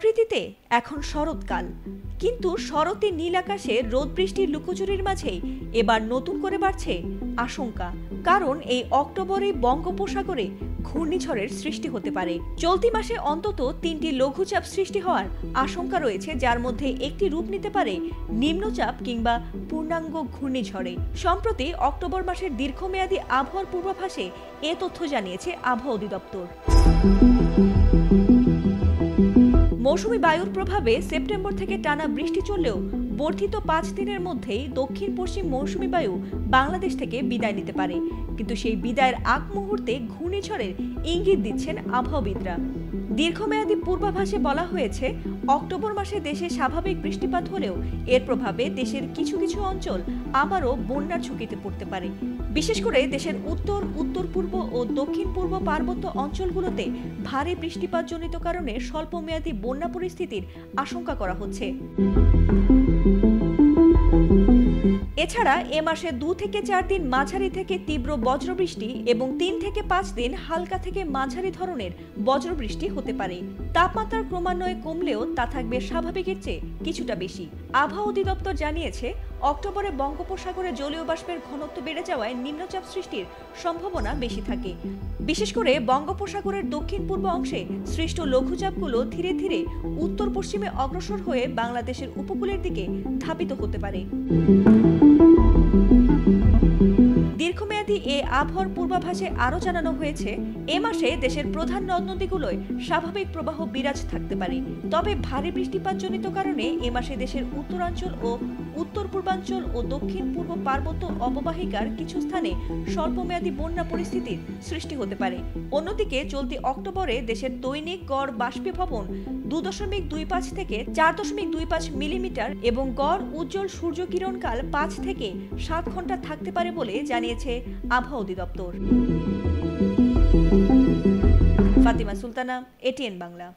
প্রকৃতিতে এখন শরৎকাল, কিন্তু শরতে নীল আকাশে রোদ বৃষ্টির লুকোচুরির মাঝেই এবার নতুন করে বাড়ছে আশঙ্কা। কারণ এই অক্টোবরে বঙ্গোপসাগরে ঘূর্ণিঝড়ের সৃষ্টি হতে পারে। চলতি মাসে অন্তত ৩টি লঘুচাপ সৃষ্টি হওয়ার আশঙ্কা রয়েছে, যার মধ্যে একটি রূপ নিতে পারে নিম্নচাপ কিংবা পূর্ণাঙ্গ ঘূর্ণিঝড়ে। সম্প্রতি অক্টোবর মাসের দীর্ঘমেয়াদী আবহাওয়ার পূর্বাভাসে এ তথ্য জানিয়েছে আবহাওয়া অধিদপ্তর। মৌসুমী বায়ুর প্রভাবে সেপ্টেম্বর থেকে টানা বৃষ্টি চললেও বর্ধিত ৫ দিনের মধ্যেই দক্ষিণ পশ্চিম মৌসুমী বায়ু বাংলাদেশ থেকে বিদায় নিতে পারে। কিন্তু সেই বিদায়ের আগ মুহূর্তে ঘূর্ণিঝড়ের ইঙ্গিত দিচ্ছেন আবহাওয়াবিদরা। দীর্ঘমেয়াদী পূর্বাভাসে বলা হয়েছে, অক্টোবর মাসে দেশে স্বাভাবিক বৃষ্টিপাত হলেও এর প্রভাবে দেশের কিছু কিছু অঞ্চল আবারও বন্যার ঝুঁকিতে পড়তে পারে। বিশেষ করে দেশের উত্তর, উত্তর পূর্ব ও দক্ষিণ পূর্ব পার্বত্য অঞ্চলগুলোতে ভারী বৃষ্টিপাতজনিত কারণে স্বল্পমেয়াদী বন্যা পরিস্থিতির আশঙ্কা করা হচ্ছে। এছাড়া এ মাসে ২ থেকে ৪ দিন মাঝারি থেকে তীব্র বজ্রবৃষ্টি এবং ৩ থেকে ৫ দিন হালকা থেকে মাঝারি ধরনের বজ্রবৃষ্টি হতে পারে। তাপমাত্রা ক্রমান্বয়ে কমলেও তা থাকবে স্বাভাবিকের চেয়ে কিছুটা বেশি। আবহাওয়া অধিদপ্তর জানিয়েছে, অক্টোবরে বঙ্গোপসাগরে জলীয় বাষ্পের ঘনত্ব বেড়ে যাওয়ায় নিম্নচাপ সৃষ্টির সম্ভাবনা বেশি থাকে। বিশেষ করে বঙ্গোপসাগরের দক্ষিণ পূর্ব অংশে সৃষ্ট লঘুচাপগুলো ধীরে ধীরে উত্তর পশ্চিমে অগ্রসর হয়ে বাংলাদেশের উপকূলের দিকে ধাবিত হতে পারে। দীর্ঘমেয়াদী এ আবহাওয়ার পূর্বাভাসে আরও জানানো হয়েছে, এ মাসে দেশের প্রধান নদ নদীগুলোয় স্বাভাবিক প্রবাহ বিরাজ থাকতে পারে। তবে ভারী বৃষ্টিপাতজনিত কারণে এ মাসে দেশের উত্তরাঞ্চল ও উত্তর পূর্বাঞ্চল ও দক্ষিণ পূর্ব পার্বত্য অববাহিকার কিছু স্থানে স্বল্পমেয়াদী বন্যা পরিস্থিতির সৃষ্টি হতে পারে। অন্যদিকে চলতি অক্টোবরে দেশের দৈনিক গড় বাষ্পীভবন ২.২৫ থেকে ৪.২৫ মিলিমিটার এবং গড় উজ্জ্বল সূর্যকিরণকাল ৫ থেকে ৭ ঘন্টা থাকতে পারে বলে জানিয়েছে আবহাওয়া অধিদপ্তর। ফাতিমা সুলতানা, এটিএন বাংলা।